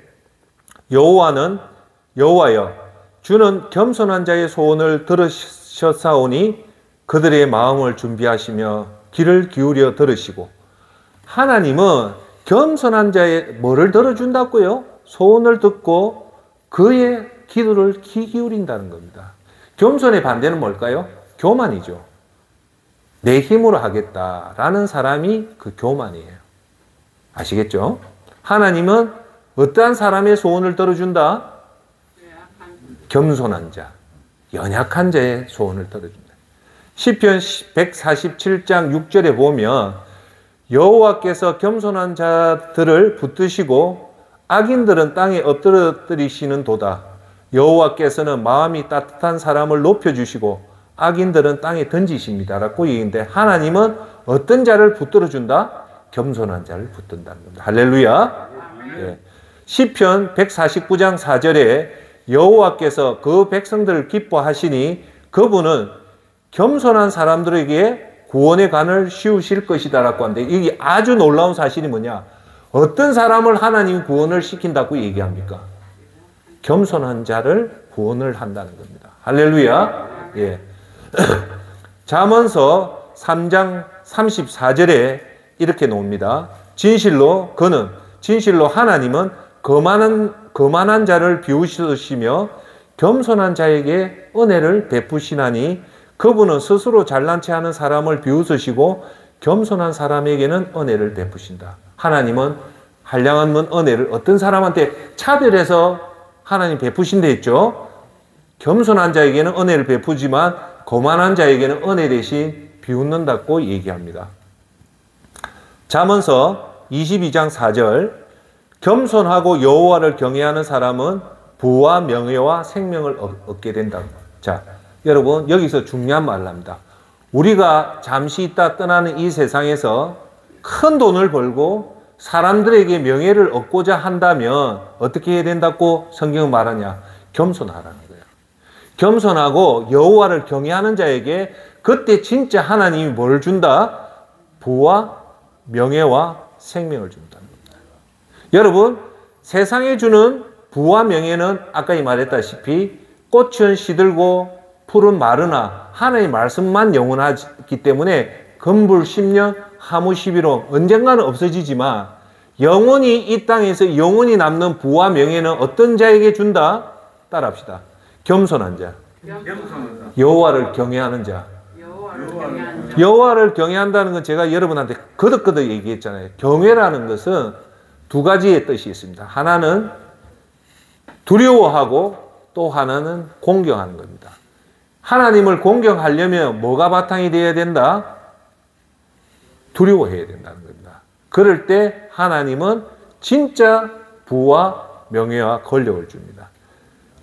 여호와여 주는 겸손한 자의 소원을 들으셨사오니 그들의 마음을 준비하시며 귀를 기울여 들으시고. 하나님은 겸손한 자의 뭐를 들어준다고요? 소원을 듣고 그의 기도를 귀 기울인다는 겁니다. 겸손의 반대는 뭘까요? 교만이죠. 내 힘으로 하겠다라는 사람이 그 교만이에요. 아시겠죠? 하나님은 어떠한 사람의 소원을 들어준다? 겸손한 자, 연약한 자의 소원을 들어준다. 시편 147장 6절에 보면 여호와께서 겸손한 자들을 붙드시고 악인들은 땅에 엎드리시는 도다. 여호와께서는 마음이 따뜻한 사람을 높여주시고 악인들은 땅에 던지십니다. 라고 얘기인데 하나님은 어떤 자를 붙들어준다? 겸손한 자를 붙든다는 겁니다. 할렐루야. 네. 시편 149장 4절에 여호와께서 그 백성들을 기뻐하시니 그분은 겸손한 사람들에게 구원의 관을 씌우실 것이다 라고 하는데 이게 아주 놀라운 사실이 뭐냐? 어떤 사람을 하나님 구원을 시킨다고 얘기합니까? 겸손한 자를 구원을 한다는 겁니다. 할렐루야. 예. 잠언서 3장 34절에 이렇게 나옵니다. 진실로 하나님은 거만한 자를 비우시며 겸손한 자에게 은혜를 베푸시나니 그분은 스스로 잘난 체 하는 사람을 비웃으시고 겸손한 사람에게는 은혜를 베푸신다. 하나님은 한량한 은혜를 어떤 사람한테 차별해서 하나님 베푸신다 했죠. 겸손한 자에게는 은혜를 베푸지만 거만한 자에게는 은혜 대신 비웃는다고 얘기합니다. 잠언서 22장 4절 겸손하고 여호와를 경외하는 사람은 부와 명예와 생명을 얻게 된다. 자, 여러분 여기서 중요한 말을 합니다. 우리가 잠시 있다 떠나는 이 세상에서 큰 돈을 벌고 사람들에게 명예를 얻고자 한다면 어떻게 해야 된다고 성경은 말하냐? 겸손하라는 거예요. 겸손하고 여호와를 경외하는 자에게 그때 진짜 하나님이 뭘 준다? 부와 명예와 생명을 준다는 겁니다. 여러분, 세상에 주는 부와 명예는 아까 말했다시피 꽃은 시들고 풀은 마르나 하나님의 말씀만 영원하기 때문에 금불 10년, 하무 11호 언젠가는 없어지지만 영원히 이 땅에서 영원히 남는 부와 명예는 어떤 자에게 준다? 따라합시다. 겸손한 자. 여호와를 경외하는 자. 여호와를 경외한다는 건 제가 여러분한테 거듭거듭 얘기했잖아요. 경외라는 것은 두 가지의 뜻이 있습니다. 하나는 두려워하고 또 하나는 공경하는 겁니다. 하나님을 공경하려면 뭐가 바탕이 되어야 된다? 두려워해야 된다는 겁니다. 그럴 때 하나님은 진짜 부와 명예와 권력을 줍니다.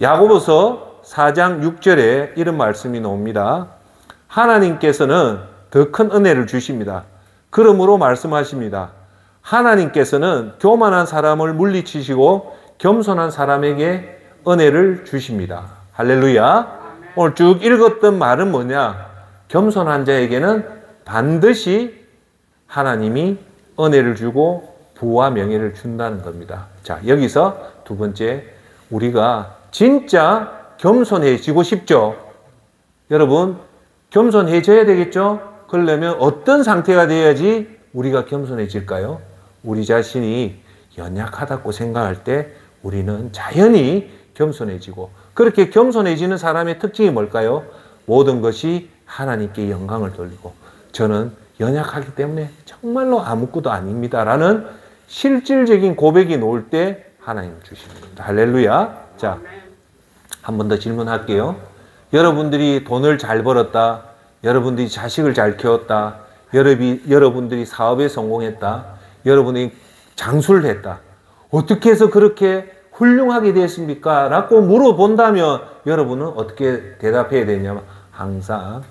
야고보서 4장 6절에 이런 말씀이 나옵니다. 하나님께서는 더 큰 은혜를 주십니다. 그러므로 말씀하십니다. 하나님께서는 교만한 사람을 물리치시고 겸손한 사람에게 은혜를 주십니다. 할렐루야. 오늘 쭉 읽었던 말은 뭐냐? 겸손한 자에게는 반드시 하나님이 은혜를 주고 부와 명예를 준다는 겁니다. 자, 여기서 두 번째, 우리가 진짜 겸손해지고 싶죠? 여러분, 겸손해져야 되겠죠? 그러려면 어떤 상태가 돼야지 우리가 겸손해질까요? 우리 자신이 연약하다고 생각할 때 우리는 자연히 겸손해지고, 그렇게 겸손해지는 사람의 특징이 뭘까요? 모든 것이 하나님께 영광을 돌리고, 저는 연약하기 때문에 정말로 아무것도 아닙니다 라는 실질적인 고백이 나올 때 하나님 주시는 겁니다. 할렐루야. 자, 한 번 더 질문할게요. 여러분들이 돈을 잘 벌었다, 여러분들이 자식을 잘 키웠다, 여러분들이 사업에 성공했다, 여러분이 장수를 했다, 어떻게 해서 그렇게 훌륭하게 됐습니까? 라고 물어본다면 여러분은 어떻게 대답해야 되냐면, 항상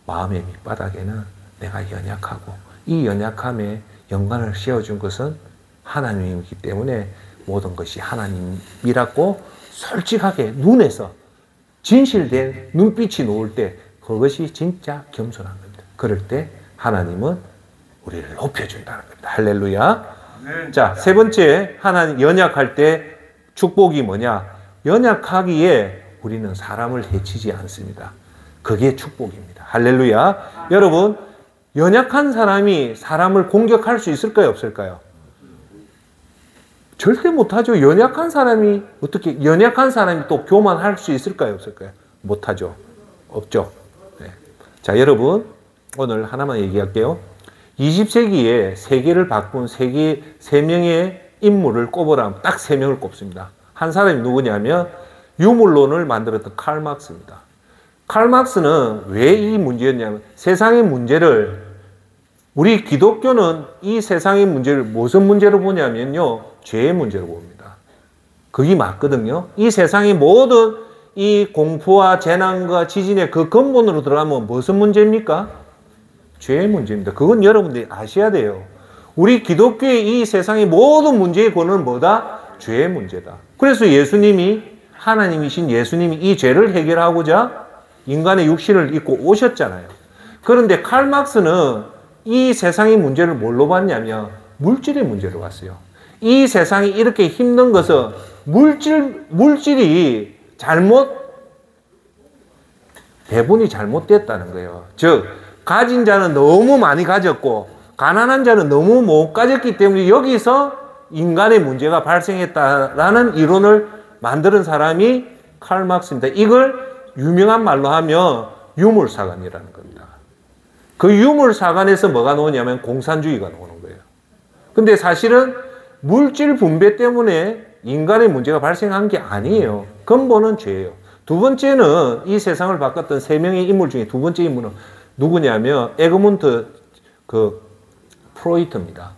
마음의 밑바닥에는 내가 연약하고 이 연약함에 영광을 씌워준 것은 하나님이기 때문에 모든 것이 하나님이라고 솔직하게 눈에서 진실된 눈빛이 놓을 때 그것이 진짜 겸손한 겁니다. 그럴 때 하나님은 우리를 높여준다는 겁니다. 할렐루야. 네. 자, 세 번째, 하나님 연약할 때 축복이 뭐냐? 연약하기에 우리는 사람을 해치지 않습니다. 그게 축복입니다. 할렐루야. 여러분, 연약한 사람이 사람을 공격할 수 있을까요? 없을까요? 절대 못하죠. 연약한 사람이 또 교만할 수 있을까요? 없을까요? 못하죠. 없죠. 네. 자, 여러분, 오늘 하나만 얘기할게요. 20세기에 세계를 바꾼 세 명의 인물을 꼽으라면 딱 3명을 꼽습니다. 한 사람이 누구냐면 유물론을 만들었던 칼 막스입니다. 칼 막스는 왜 이 문제였냐면, 세상의 문제를, 우리 기독교는 이 세상의 문제를 무슨 문제로 보냐면요, 죄의 문제로 봅니다. 그게 맞거든요. 이 세상의 모든 이 공포와 재난과 지진의 그 근본으로 들어가면 무슨 문제입니까? 죄의 문제입니다. 그건 여러분들이 아셔야 돼요. 우리 기독교의 이 세상의 모든 문제의 근원은 뭐다? 죄의 문제다. 그래서 예수님이, 하나님이신 예수님이 이 죄를 해결하고자 인간의 육신을 입고 오셨잖아요. 그런데 칼 막스는 이 세상의 문제를 뭘로 봤냐면 물질의 문제로 봤어요. 이 세상이 이렇게 힘든 것은 물질이 배분이 잘못됐다는 거예요. 즉, 가진 자는 너무 많이 가졌고 가난한 자는 너무 못 가졌기 때문에 여기서 인간의 문제가 발생했다라는 이론을 만드는 사람이 칼 막스입니다. 이걸 유명한 말로 하면 유물사관이라는 겁니다. 그 유물사관에서 뭐가 나오냐면 공산주의가 나오는 거예요. 근데 사실은 물질 분배 때문에 인간의 문제가 발생한 게 아니에요. 근본은 죄예요. 두 번째는 이 세상을 바꿨던 세 명의 인물 중에 두 번째 인물은 누구냐면 에그문트 프로이트입니다.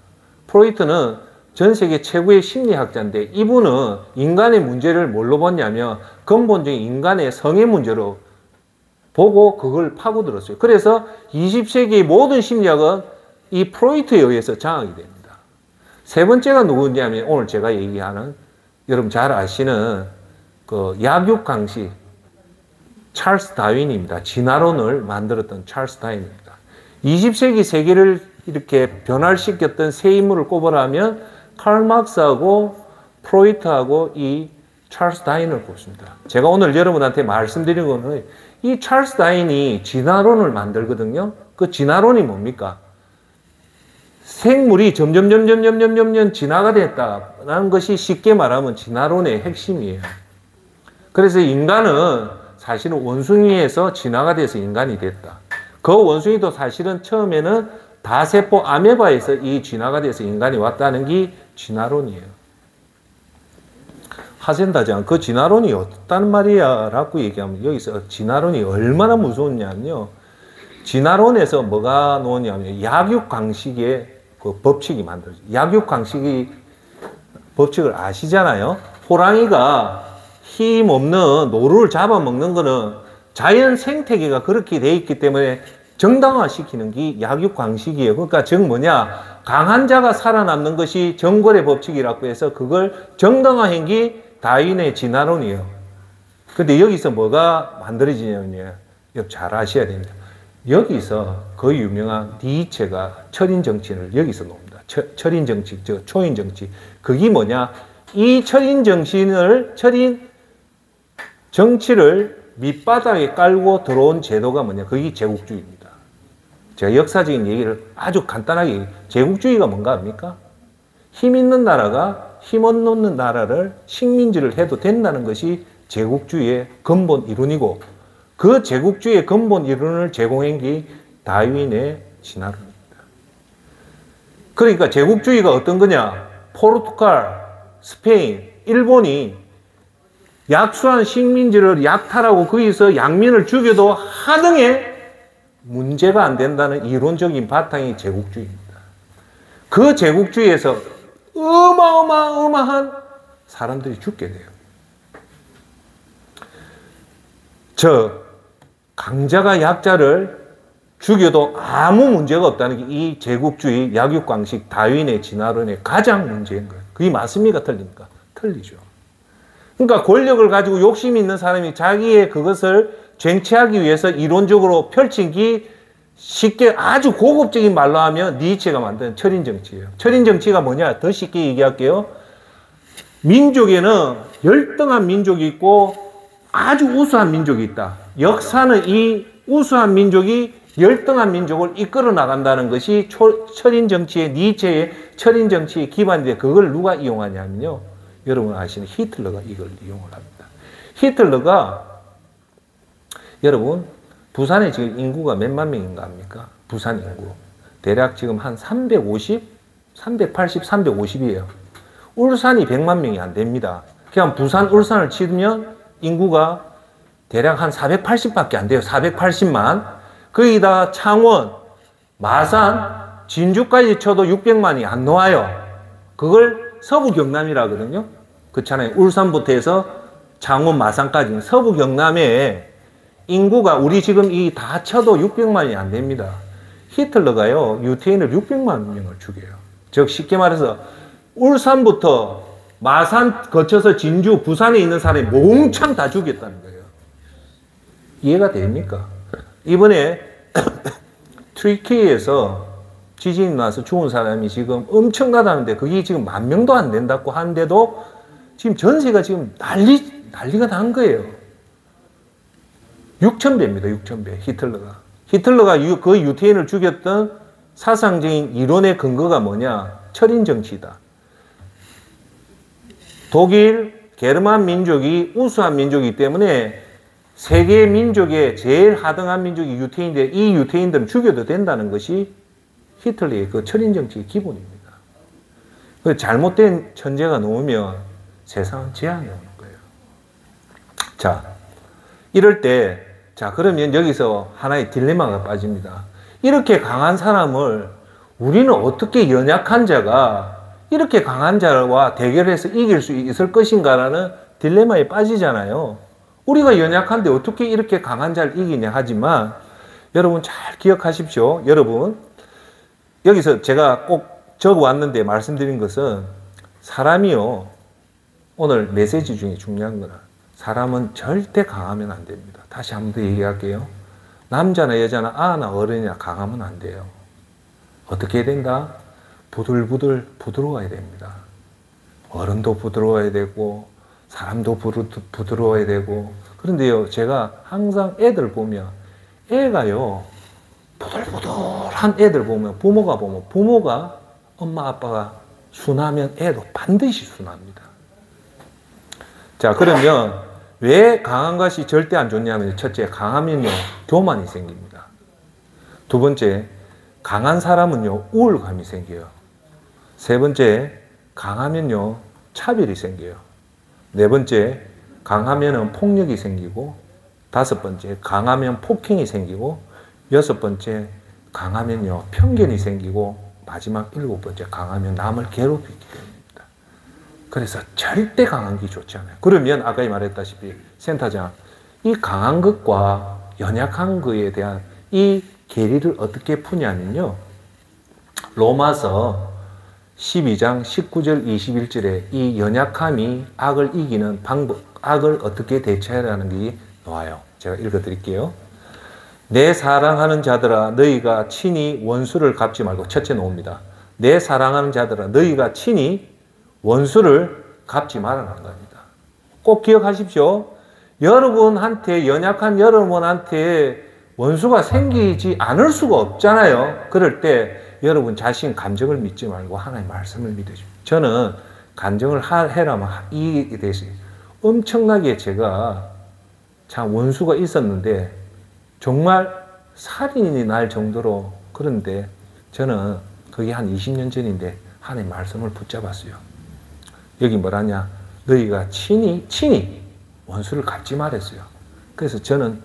프로이트는 전 세계 최고의 심리학자인데 이분은 인간의 문제를 뭘로 봤냐면 근본적인 인간의 성의 문제로 보고 그걸 파고들었어요. 그래서 20세기의 모든 심리학은 이 프로이트에 의해서 장악이 됩니다. 세 번째가 누구냐면 오늘 제가 얘기하는 여러분 잘 아시는 그 약육강식 찰스 다윈입니다. 진화론을 만들었던 찰스 다윈입니다. 20세기 세계를 이렇게 변화시켰던 세 인물을 꼽으라면 칼 막스하고 프로이트하고 이 찰스 다윈을 꼽습니다. 제가 오늘 여러분한테 말씀드린 거는 이 찰스 다윈이 진화론을 만들거든요. 그 진화론이 뭡니까? 생물이 점점 진화가 됐다라는 것이 쉽게 말하면 진화론의 핵심이에요. 그래서 인간은 사실은 원숭이에서 진화가 돼서 인간이 됐다. 그 원숭이도 사실은 처음에는 다세포 아메바에서 이 진화가 돼서 인간이 왔다는 게 진화론이에요. 하센다장, 그 진화론이 어떻다는 말이야? 라고 얘기하면 여기서 진화론이 얼마나 무서웠냐면요. 진화론에서 뭐가 나오냐면 약육강식의 그 법칙이 만들어져요. 약육강식의 법칙을 아시잖아요. 호랑이가 힘없는 노루를 잡아먹는 거는 자연 생태계가 그렇게 돼 있기 때문에 정당화시키는 게 약육강식이에요. 그러니까 즉 뭐냐, 강한 자가 살아남는 것이 정골의 법칙이라고 해서 그걸 정당화한 게 다윈의 진화론이에요. 근데 여기서 뭐가 만들어지냐면요, 잘 아셔야 됩니다. 여기서 그 유명한 니체가 철인정치를 여기서 놓습니다. 철인정치, 저 초인정치. 그게 뭐냐, 이 철인정치를 밑바닥에 깔고 들어온 제도가 뭐냐, 그게 제국주의입니다. 제가 역사적인 얘기를 아주 간단하게, 제국주의가 뭔가 합니까? 힘 있는 나라가 힘 없는 나라를 식민지를 해도 된다는 것이 제국주의의 근본 이론이고, 그 제국주의의 근본 이론을 제공한 게 다윈의 진화론입니다. 그러니까 제국주의가 어떤 거냐, 포르투갈, 스페인, 일본이 약수한 식민지를 약탈하고 거기서 양민을 죽여도 하등에 문제가 안 된다는 이론적인 바탕이 제국주의입니다. 그 제국주의에서 어마어마한 사람들이 죽게 돼요. 강자가 약자를 죽여도 아무 문제가 없다는 게 이 제국주의 약육강식 다윈의 진화론의 가장 문제인 거예요. 그게 맞습니까? 틀립니까? 틀리죠. 그러니까 권력을 가지고 욕심이 있는 사람이 자기의 그것을 쟁취하기 위해서 이론적으로 펼친 게 쉽게 아주 고급적인 말로 하면 니체가 만든 철인정치예요. 철인정치가 뭐냐? 더 쉽게 얘기할게요. 민족에는 열등한 민족이 있고 아주 우수한 민족이 있다. 역사는 이 우수한 민족이 열등한 민족을 이끌어 나간다는 것이 철인정치의 니체의 철인정치의 기반인데, 그걸 누가 이용하냐면요, 여러분 아시는 히틀러가 이걸 이용을 합니다. 히틀러가, 여러분 부산에 지금 인구가 몇만 명인가 합니까? 부산 인구 대략 지금 한 350, 380, 350이에요. 울산이 100만 명이 안 됩니다. 그냥 부산, 울산을 치면 인구가 대략 한 480밖에 안 돼요. 480만. 거기다 창원, 마산, 진주까지 쳐도 600만이 안 나와요. 그걸 서부 경남이라 하거든요. 그렇잖아요. 울산부터 해서 창원, 마산까지 서부 경남에 인구가 우리 지금 이 다 쳐도 600만이 안 됩니다. 히틀러가요, 유태인을 600만 명을 죽여요. 즉 쉽게 말해서 울산부터 마산 거쳐서 진주, 부산에 있는 사람이 몽창 다 죽였다는 거예요. 이해가 됩니까? 이번에 트리키에서 지진이 나서 죽은 사람이 지금 엄청나다는데 그게 지금 10,000명도 안 된다고 하는데도 지금 전세가 지금 난리가 난 거예요. 6,000배입니다. 6,000배. 히틀러가 그 유태인을 죽였던 사상적인 이론의 근거가 뭐냐? 철인정치다. 독일, 게르만 민족이 우수한 민족이기 때문에 세계 민족의 제일 하등한 민족이 유태인인데 이 유태인들은 죽여도 된다는 것이 히틀러의 그 철인정치의 기본입니다. 잘못된 천재가 놓으면 세상은 재앙이 오는 거예요. 자, 이럴 때, 자, 그러면 여기서 하나의 딜레마가 빠집니다. 이렇게 강한 사람을 우리는 어떻게 연약한 자가 이렇게 강한 자와 대결해서 이길 수 있을 것인가라는 딜레마에 빠지잖아요. 우리가 연약한데 어떻게 이렇게 강한 자를 이기냐 하지만 여러분 잘 기억하십시오. 여러분, 여기서 제가 꼭 적어왔는데 말씀드린 것은 사람이요. 오늘 메시지 중에 중요한 거는 사람은 절대 강하면 안 됩니다. 다시 한 번 더 얘기할게요. 남자나 여자나 아나 어른이나 강하면 안 돼요. 어떻게 해야 된다? 부들부들 부드러워야 됩니다. 어른도 부드러워야 되고 사람도 부드러워야 되고. 그런데요, 제가 항상 애들 보면 애가요, 부들부들한 애들 보면 부모가 엄마 아빠가 순하면 애도 반드시 순합니다. 자, 그러면 왜 강한 것이 절대 안 좋냐면, 첫째, 강하면요 교만이 생깁니다. 두 번째, 강한 사람은요 우울감이 생겨요. 세 번째, 강하면요 차별이 생겨요. 네 번째, 강하면은 폭력이 생기고, 다섯 번째, 강하면 폭행이 생기고, 여섯 번째, 강하면요 편견이 생기고, 마지막 일곱 번째, 강하면 남을 괴롭히게 됩니다. 그래서 절대 강한 게 좋지 않아요. 그러면 아까 말했다시피 센터장, 이 강한 것과 연약한 것에 대한 이 괴리를 어떻게 푸냐면요, 로마서 12장 19절 21절에 이 연약함이 악을 이기는 방법, 악을 어떻게 대처하라는 게 나와요. 제가 읽어드릴게요. 내 사랑하는 자들아, 너희가 친히 원수를 갚지 말고. 첫째 나옵니다. 내 사랑하는 자들아, 너희가 친히 원수를 갚지 말아라는 겁니다. 꼭 기억하십시오. 여러분한테, 연약한 여러분한테 원수가 생기지 않을 수가 없잖아요. 그럴 때 여러분 자신 감정을 믿지 말고 하나님의 말씀을 믿으십시오. 저는 감정을 해라면 이에 대해서 엄청나게 제가 참 원수가 있었는데 정말 살인이 날 정도로, 그런데 저는 그게 한 20년 전인데 하나님의 말씀을 붙잡았어요. 여기 뭐라냐? 너희가 친히 원수를 갚지 말았어요. 그래서 저는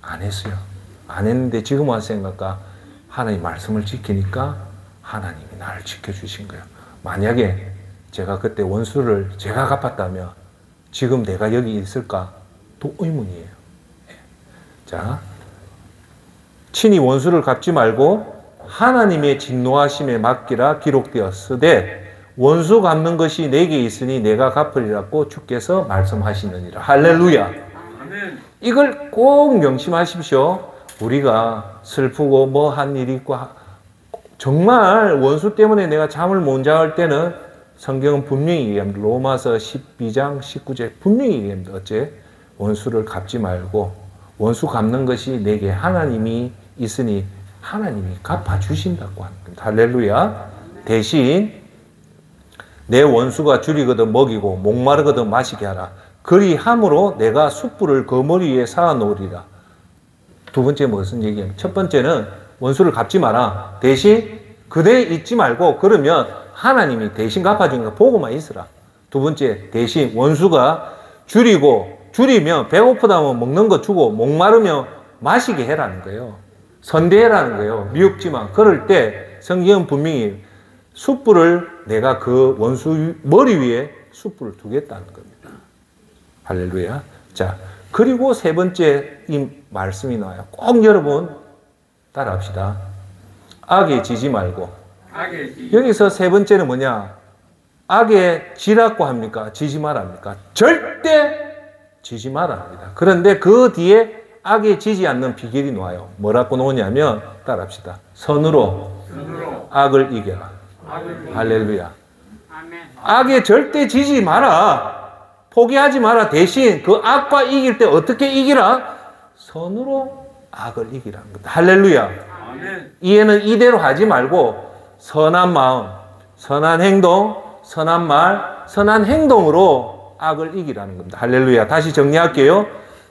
안 했어요. 안 했는데 지금 와서 생각하니까 하나님 말씀을 지키니까 하나님이 나를 지켜주신 거예요. 만약에 제가 그때 원수를 제가 갚았다면 지금 내가 여기 있을까? 또 의문이에요. 자, 친히 원수를 갚지 말고 하나님의 진노하심에 맡기라 기록되었으되 원수 갚는 것이 내게 있으니 내가 갚으리라고 주께서 말씀하시느니라. 할렐루야. 아멘. 이걸 꼭 명심하십시오. 우리가 슬프고 뭐 한 일이 있고 정말 원수 때문에 내가 잠을 못 잘 때는 성경은 분명히 얘기합니다. 로마서 12장 19절 분명히 얘기합니다. 어째? 원수를 갚지 말고 원수 갚는 것이 내게 하나님이 있으니 하나님이 갚아주신다고 하는 겁니다. 할렐루야. 대신 내 원수가 줄이거든 먹이고 목마르거든 마시게 하라. 그리함으로 내가 숯불을 그 머리 위에 쌓아놓으리라. 두 번째 무슨 얘기예요? 첫 번째는 원수를 갚지 마라. 대신 그대 있지 말고, 그러면 하나님이 대신 갚아주니까 보고만 있으라. 두 번째, 대신 원수가 줄이면 배고프다면 먹는 거 주고 목마르면 마시게 해라는 거예요. 선대해라는 거예요. 미흡지만. 그럴 때 성경은 분명히 숯불을 내가 그 원수 머리 위에 숯불을 두겠다는 겁니다. 할렐루야. 자, 그리고 세 번째 이 말씀이 나와요. 꼭 여러분 따라합시다. 악에 지지 말고. 여기서 세 번째는 뭐냐? 악에 지라고 합니까? 지지 마라 합니까? 절대 지지 마라 합니다. 그런데 그 뒤에 악에 지지 않는 비결이 나와요. 뭐라고 나오냐면 따라합시다. 선으로 악을 이겨라. 할렐루야. 악에 절대 지지 마라. 포기하지 마라. 대신 그 악과 이길 때 어떻게 이기라? 선으로 악을 이기라는 겁니다. 할렐루야. 아멘. 이해는 이대로 하지 말고 선한 마음, 선한 행동, 선한 말, 선한 행동으로 악을 이기라는 겁니다. 할렐루야. 다시 정리할게요.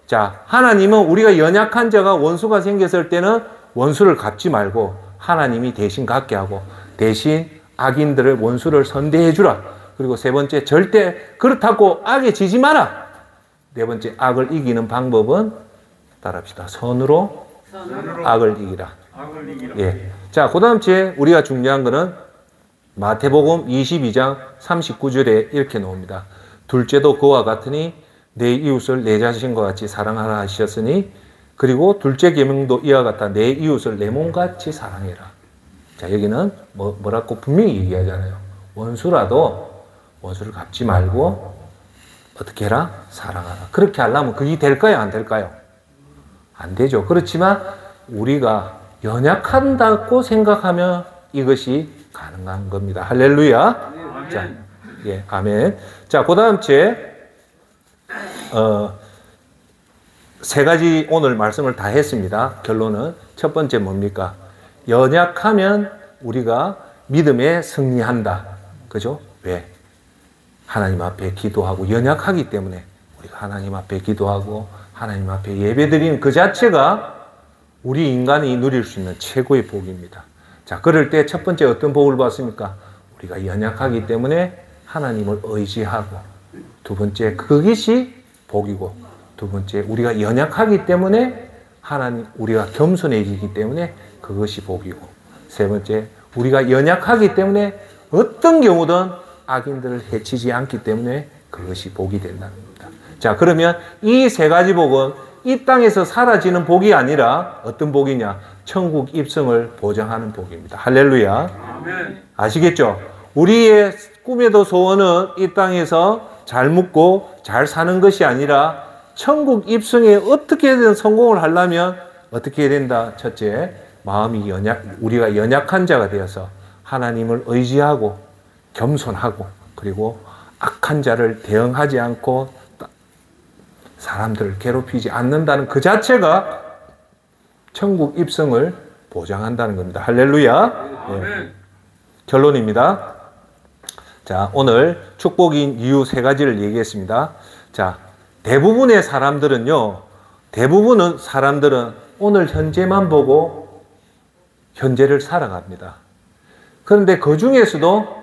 자, 하나님은 우리가 연약한 자가 원수가 생겼을 때는 원수를 갚지 말고 하나님이 대신 갚게 하고, 대신 악인들을 원수를 선대해 주라. 그리고 세 번째, 절대 그렇다고 악에 지지 마라. 네 번째, 악을 이기는 방법은 따라합시다. 선으로 악을 이기라. 예. 자, 그 다음 주에 우리가 중요한 거는 마태복음 22장 39절에 이렇게 나옵니다. 둘째도 그와 같으니 내 이웃을 내 자신과 같이 사랑하라 하셨으니, 그리고 둘째 계명도 이와 같다. 내 이웃을 내 몸같이 사랑해라. 자, 여기는 뭐라고 분명히 얘기하잖아요. 원수라도 원수를 갚지 말고 어떻게 해라? 사랑하라. 그렇게 하려면 그게 될까요? 안 될까요? 안 되죠. 그렇지만 우리가 연약한다고 생각하면 이것이 가능한 겁니다. 할렐루야. 아멘. 자, 예, 아멘. 자, 그 다음 주에 세 가지 오늘 말씀을 다 했습니다. 결론은 첫 번째 뭡니까? 연약하면 우리가 믿음에 승리한다. 그죠? 왜? 하나님 앞에 기도하고 연약하기 때문에 우리가 하나님 앞에 기도하고 하나님 앞에 예배드리는 그 자체가 우리 인간이 누릴 수 있는 최고의 복입니다. 자, 그럴 때 첫 번째 어떤 복을 받습니까? 우리가 연약하기 때문에 하나님을 의지하고, 두 번째 그것이 복이고, 두 번째 우리가 연약하기 때문에 우리가 겸손해지기 때문에 그것이 복이고, 세 번째 우리가 연약하기 때문에 어떤 경우든 악인들을 해치지 않기 때문에 그것이 복이 된다는 겁니다. 자, 그러면 이 세 가지 복은 이 땅에서 사라지는 복이 아니라 어떤 복이냐? 천국 입성을 보장하는 복입니다. 할렐루야. 아멘. 아시겠죠? 우리의 꿈에도 소원은 이 땅에서 잘 묵고 잘 사는 것이 아니라 천국 입성에 어떻게든 성공을 하려면 어떻게 해야 된다? 첫째, 마음이 우리가 연약한 자가 되어서 하나님을 의지하고 겸손하고, 그리고 악한 자를 대응하지 않고 사람들을 괴롭히지 않는다는 그 자체가 천국 입성을 보장한다는 겁니다. 할렐루야. 네. 결론입니다. 자, 오늘 축복인 이유 세 가지를 얘기했습니다. 자, 대부분은 사람들은 오늘 현재만 보고 현재를 살아갑니다. 그런데 그 중에서도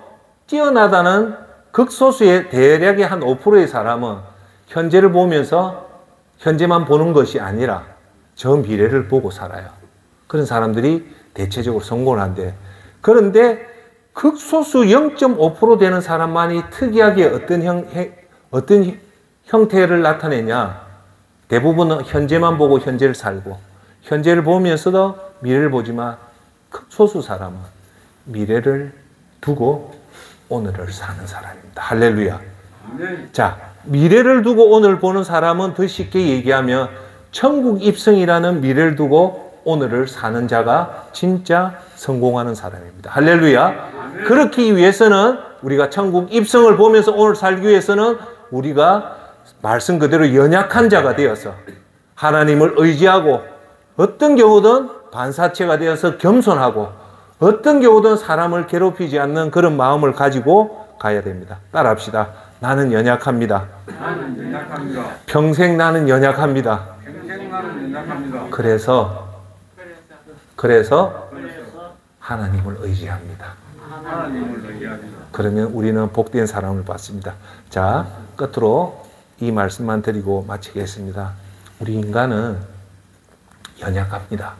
뛰어나다는 극소수의 대략의 한 5%의 사람은 현재를 보면서 현재만 보는 것이 아니라 저 미래를 보고 살아요. 그런 사람들이 대체적으로 성공을 한대. 그런데 극소수 0.5% 되는 사람만이 특이하게 어떤 형태를 나타내냐? 대부분은 현재만 보고 현재를 살고, 현재를 보면서도 미래를 보지만 극소수 사람은 미래를 두고 오늘을 사는 사람입니다. 할렐루야. 자, 미래를 두고 오늘 보는 사람은 더 쉽게 얘기하면 천국 입성이라는 미래를 두고 오늘을 사는 자가 진짜 성공하는 사람입니다. 할렐루야. 그렇기 위해서는 우리가 천국 입성을 보면서 오늘 살기 위해서는 우리가 말씀 그대로 연약한 자가 되어서 하나님을 의지하고, 어떤 경우든 반사체가 되어서 겸손하고, 어떤 경우든 사람을 괴롭히지 않는 그런 마음을 가지고 가야 됩니다. 따라합시다. 나는 연약합니다. 평생 나는 연약합니다. 그래서 하나님을 의지합니다. 그러면 우리는 복된 사람을 받습니다. 자, 끝으로 이 말씀만 드리고 마치겠습니다. 우리 인간은 연약합니다.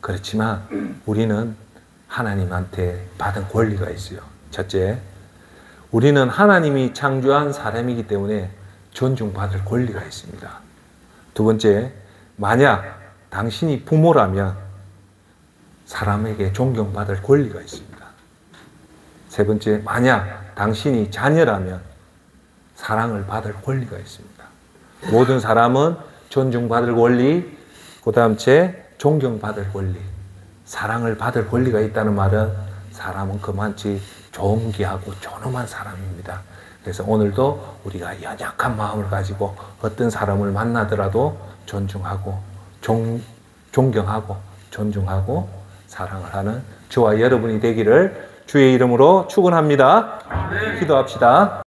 그렇지만 우리는 하나님한테 받은 권리가 있어요. 첫째, 우리는 하나님이 창조한 사람이기 때문에 존중받을 권리가 있습니다. 두 번째, 만약 당신이 부모라면 사람에게 존경받을 권리가 있습니다. 세 번째, 만약 당신이 자녀라면 사랑을 받을 권리가 있습니다. 모든 사람은 존중받을 권리, 그 다음째 존경받을 권리, 사랑을 받을 권리가 있다는 말은 사람은 그만치 존귀하고 존엄한 사람입니다. 그래서 오늘도 우리가 연약한 마음을 가지고 어떤 사람을 만나더라도 존중하고 존경하고 존중하고 사랑을 하는 저와 여러분이 되기를 주의 이름으로 축원합니다. 기도합시다.